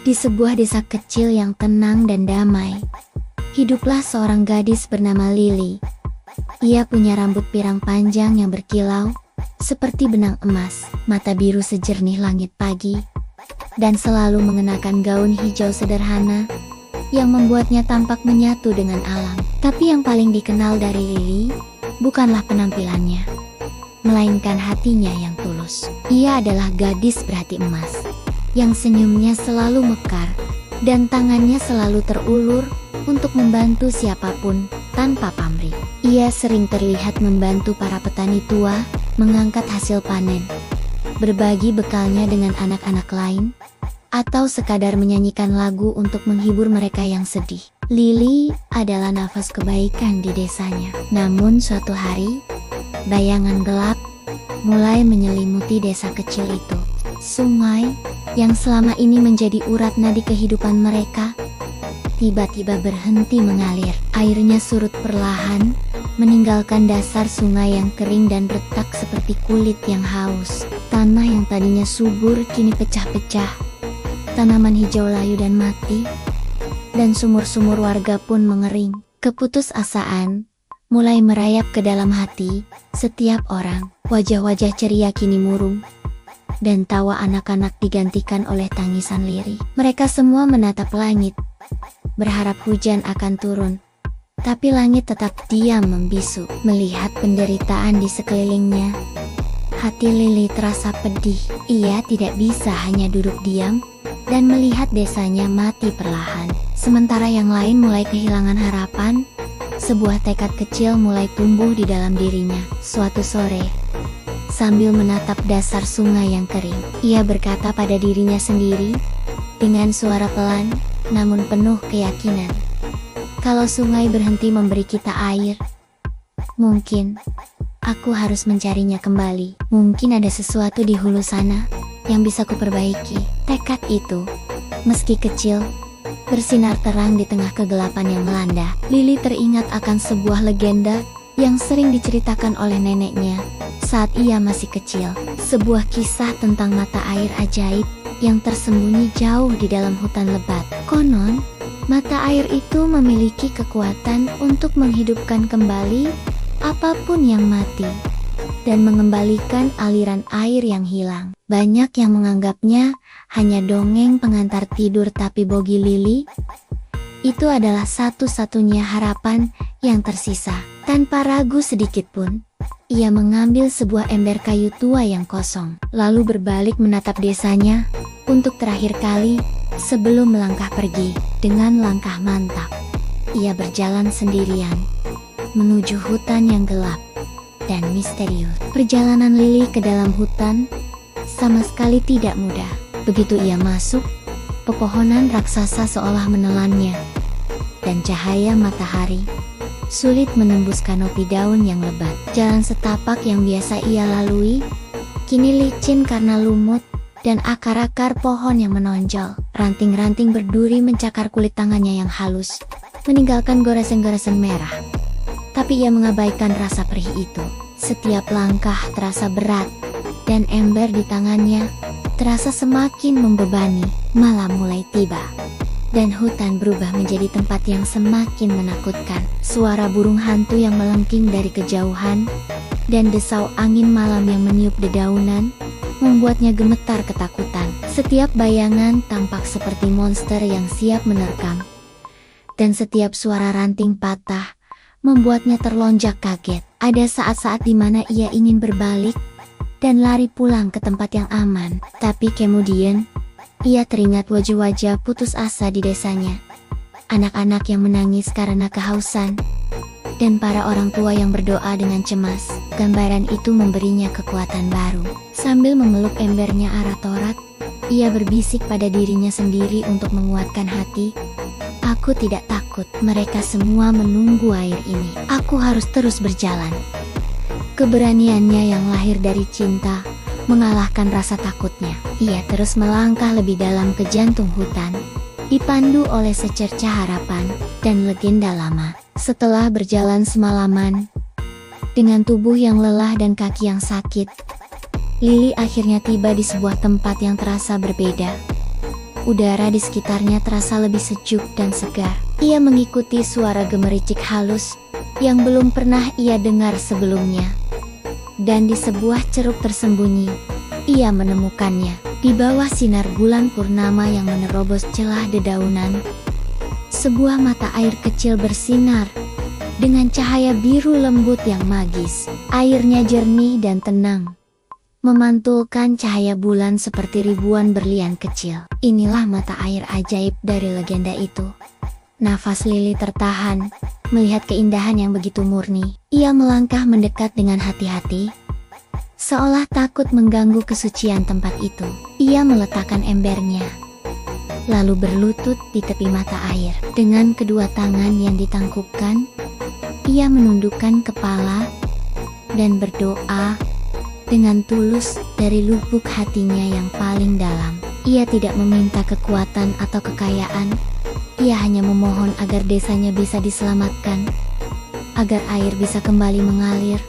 Di sebuah desa kecil yang tenang dan damai, hiduplah seorang gadis bernama Lily. Ia punya rambut pirang panjang yang berkilau, seperti benang emas, mata biru sejernih langit pagi, dan selalu mengenakan gaun hijau sederhana, yang membuatnya tampak menyatu dengan alam. Tapi yang paling dikenal dari Lily, bukanlah penampilannya, melainkan hatinya yang tulus. Ia adalah gadis berhati emas, yang senyumnya selalu mekar, dan tangannya selalu terulur untuk membantu siapapun tanpa pamrih. Ia sering terlihat membantu para petani tua mengangkat hasil panen, berbagi bekalnya dengan anak-anak lain, atau sekadar menyanyikan lagu untuk menghibur mereka yang sedih. Lily adalah nafas kebaikan di desanya. Namun suatu hari, bayangan gelap mulai menyelimuti desa kecil itu. Sungai yang selama ini menjadi urat nadi kehidupan mereka tiba-tiba berhenti mengalir. Airnya surut perlahan, meninggalkan dasar sungai yang kering dan retak seperti kulit yang haus. Tanah yang tadinya subur kini pecah-pecah. Tanaman hijau layu dan mati, dan sumur-sumur warga pun mengering. Keputusasaan mulai merayap ke dalam hati setiap orang. Wajah-wajah ceria kini murung, dan tawa anak-anak digantikan oleh tangisan lirih. Mereka semua menatap langit, berharap hujan akan turun. Tapi langit tetap diam membisu. Melihat penderitaan di sekelilingnya, hati Lily terasa pedih. Ia tidak bisa hanya duduk diam dan melihat desanya mati perlahan. Sementara yang lain mulai kehilangan harapan, sebuah tekad kecil mulai tumbuh di dalam dirinya. Suatu sore, sambil menatap dasar sungai yang kering, ia berkata pada dirinya sendiri, dengan suara pelan, namun penuh keyakinan. Kalau sungai berhenti memberi kita air, mungkin aku harus mencarinya kembali. Mungkin ada sesuatu di hulu sana yang bisa kuperbaiki. Tekad itu, meski kecil, bersinar terang di tengah kegelapan yang melanda. Lily teringat akan sebuah legenda yang sering diceritakan oleh neneknya saat ia masih kecil. Sebuah kisah tentang mata air ajaib yang tersembunyi jauh di dalam hutan lebat. Konon, mata air itu memiliki kekuatan untuk menghidupkan kembali apapun yang mati dan mengembalikan aliran air yang hilang. Banyak yang menganggapnya hanya dongeng pengantar tidur, tapi bagi Lily, itu adalah satu-satunya harapan yang tersisa. Tanpa ragu sedikit pun, ia mengambil sebuah ember kayu tua yang kosong, lalu berbalik menatap desanya untuk terakhir kali sebelum melangkah pergi. Dengan langkah mantap, ia berjalan sendirian menuju hutan yang gelap dan misterius. Perjalanan Lily ke dalam hutan sama sekali tidak mudah. Begitu ia masuk, pepohonan raksasa seolah menelannya, dan cahaya matahari sulit menembus kanopi daun yang lebat. Jalan setapak yang biasa ia lalui kini licin karena lumut dan akar-akar pohon yang menonjol. Ranting-ranting berduri mencakar kulit tangannya yang halus, meninggalkan goresan-goresan merah. Tapi ia mengabaikan rasa perih itu. Setiap langkah terasa berat, dan ember di tangannya terasa semakin membebani. Malam mulai tiba, dan hutan berubah menjadi tempat yang semakin menakutkan. Suara burung hantu yang melengking dari kejauhan, dan desau angin malam yang meniup dedaunan, membuatnya gemetar ketakutan. Setiap bayangan tampak seperti monster yang siap menerkam, dan setiap suara ranting patah membuatnya terlonjak kaget. Ada saat-saat di mana ia ingin berbalik dan lari pulang ke tempat yang aman. Tapi kemudian, ia teringat wajah-wajah putus asa di desanya. Anak-anak yang menangis karena kehausan, dan para orang tua yang berdoa dengan cemas. Gambaran itu memberinya kekuatan baru. Sambil memeluk embernya Aratorat, ia berbisik pada dirinya sendiri untuk menguatkan hati. Aku tidak takut, mereka semua menunggu air ini. Aku harus terus berjalan. Keberaniannya yang lahir dari cinta mengalahkan rasa takutnya. Ia terus melangkah lebih dalam ke jantung hutan, dipandu oleh secercah harapan dan legenda lama. Setelah berjalan semalaman, dengan tubuh yang lelah dan kaki yang sakit, Lily akhirnya tiba di sebuah tempat yang terasa berbeda. udara di sekitarnya terasa lebih sejuk dan segar. Ia mengikuti suara gemericik halus yang belum pernah ia dengar sebelumnya. Dan di sebuah ceruk tersembunyi, ia menemukannya. Di bawah sinar bulan purnama yang menerobos celah dedaunan, sebuah mata air kecil bersinar dengan cahaya biru lembut yang magis. Airnya jernih dan tenang, memantulkan cahaya bulan seperti ribuan berlian kecil. Inilah mata air ajaib dari legenda itu. Nafas Lily tertahan, melihat keindahan yang begitu murni. Ia melangkah mendekat dengan hati-hati, seolah takut mengganggu kesucian tempat itu. Ia meletakkan embernya, lalu berlutut di tepi mata air. Dengan kedua tangan yang ditangkupkan, ia menundukkan kepala dan berdoa dengan tulus dari lubuk hatinya yang paling dalam. Ia tidak meminta kekuatan atau kekayaan. Ia hanya memohon agar desanya bisa diselamatkan, agar air bisa kembali mengalir,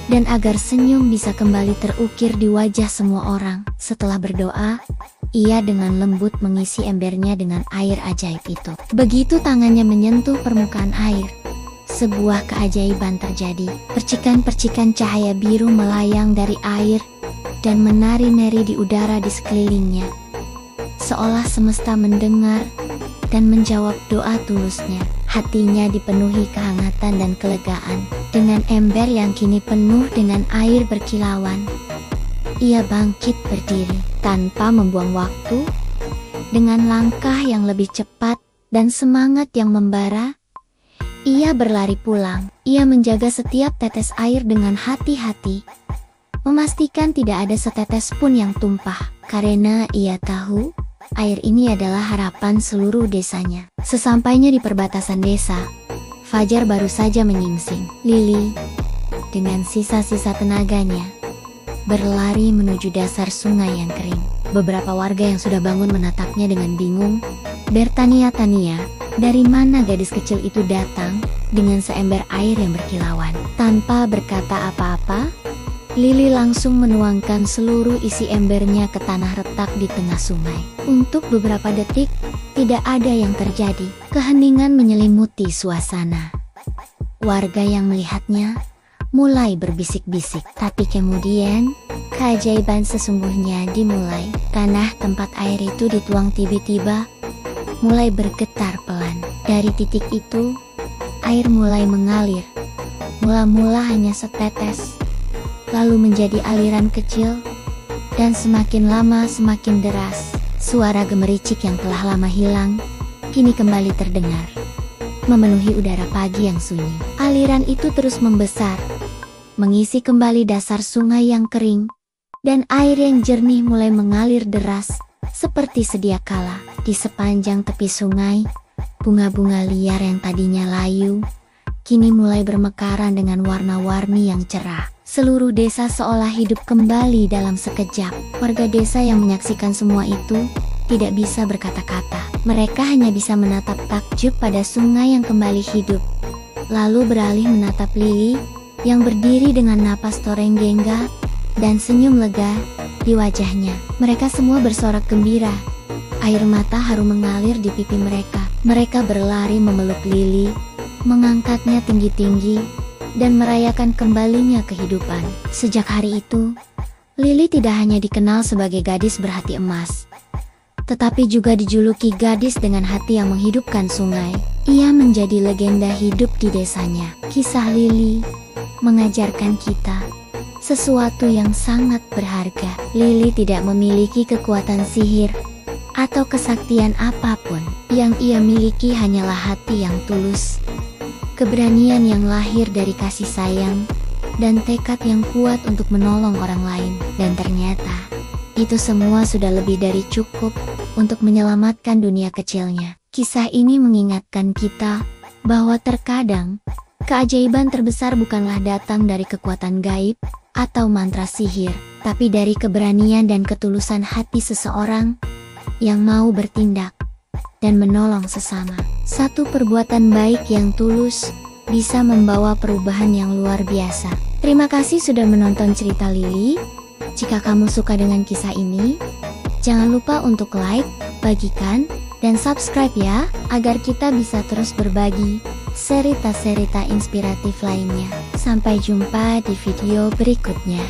dan agar senyum bisa kembali terukir di wajah semua orang. Setelah berdoa, ia dengan lembut mengisi embernya dengan air ajaib itu. Begitu tangannya menyentuh permukaan air, sebuah keajaiban terjadi. Percikan-percikan cahaya biru melayang dari air dan menari-nari di udara di sekelilingnya, seolah semesta mendengar dan menjawab doa tulusnya. Hatinya dipenuhi kehangatan dan kelegaan. Dengan ember yang kini penuh dengan air berkilauan, ia bangkit berdiri tanpa membuang waktu. Dengan langkah yang lebih cepat dan semangat yang membara, ia berlari pulang. Ia menjaga setiap tetes air dengan hati-hati, memastikan tidak ada setetes pun yang tumpah, karena ia tahu air ini adalah harapan seluruh desanya. Sesampainya di perbatasan desa, fajar baru saja menyingsing. Lily, dengan sisa-sisa tenaganya, berlari menuju dasar sungai yang kering. Beberapa warga yang sudah bangun menatapnya dengan bingung. Bertanya-tanya, dari mana gadis kecil itu datang dengan seember air yang berkilauan? Tanpa berkata apa-apa, Lily langsung menuangkan seluruh isi embernya ke tanah retak di tengah sungai. Untuk beberapa detik, tidak ada yang terjadi. Keheningan menyelimuti suasana. Warga yang melihatnya mulai berbisik-bisik. Tapi kemudian, keajaiban sesungguhnya dimulai. Tanah tempat air itu dituang tiba-tiba mulai bergetar pelan. Dari titik itu, air mulai mengalir. Mula-mula hanya setetes, lalu menjadi aliran kecil, dan semakin lama semakin deras. Suara gemericik yang telah lama hilang, kini kembali terdengar, memenuhi udara pagi yang sunyi. Aliran itu terus membesar, mengisi kembali dasar sungai yang kering, dan air yang jernih mulai mengalir deras, seperti sedia kala. Di sepanjang tepi sungai, bunga-bunga liar yang tadinya layu, kini mulai bermekaran dengan warna-warni yang cerah. Seluruh desa seolah hidup kembali dalam sekejap. Warga desa yang menyaksikan semua itu tidak bisa berkata-kata. Mereka hanya bisa menatap takjub pada sungai yang kembali hidup, lalu beralih menatap Lily yang berdiri dengan napas torenggengga dan senyum lega di wajahnya. Mereka semua bersorak gembira. Air mata harum mengalir di pipi mereka. Mereka berlari memeluk Lily, mengangkatnya tinggi-tinggi, dan merayakan kembalinya kehidupan. Sejak hari itu, Lily tidak hanya dikenal sebagai gadis berhati emas, tetapi juga dijuluki gadis dengan hati yang menghidupkan sungai. Ia menjadi legenda hidup di desanya. Kisah Lily mengajarkan kita sesuatu yang sangat berharga. Lily tidak memiliki kekuatan sihir atau kesaktian apapun. Yang ia miliki hanyalah hati yang tulus, keberanian yang lahir dari kasih sayang, dan tekad yang kuat untuk menolong orang lain. Dan ternyata, itu semua sudah lebih dari cukup untuk menyelamatkan dunia kecilnya. Kisah ini mengingatkan kita bahwa terkadang, keajaiban terbesar bukanlah datang dari kekuatan gaib atau mantra sihir, tapi dari keberanian dan ketulusan hati seseorang yang mau bertindak dan menolong sesama. Satu perbuatan baik yang tulus bisa membawa perubahan yang luar biasa. Terima kasih sudah menonton cerita Lily. Jika kamu suka dengan kisah ini, jangan lupa untuk like, bagikan, dan subscribe ya, agar kita bisa terus berbagi cerita-cerita inspiratif lainnya. Sampai jumpa di video berikutnya.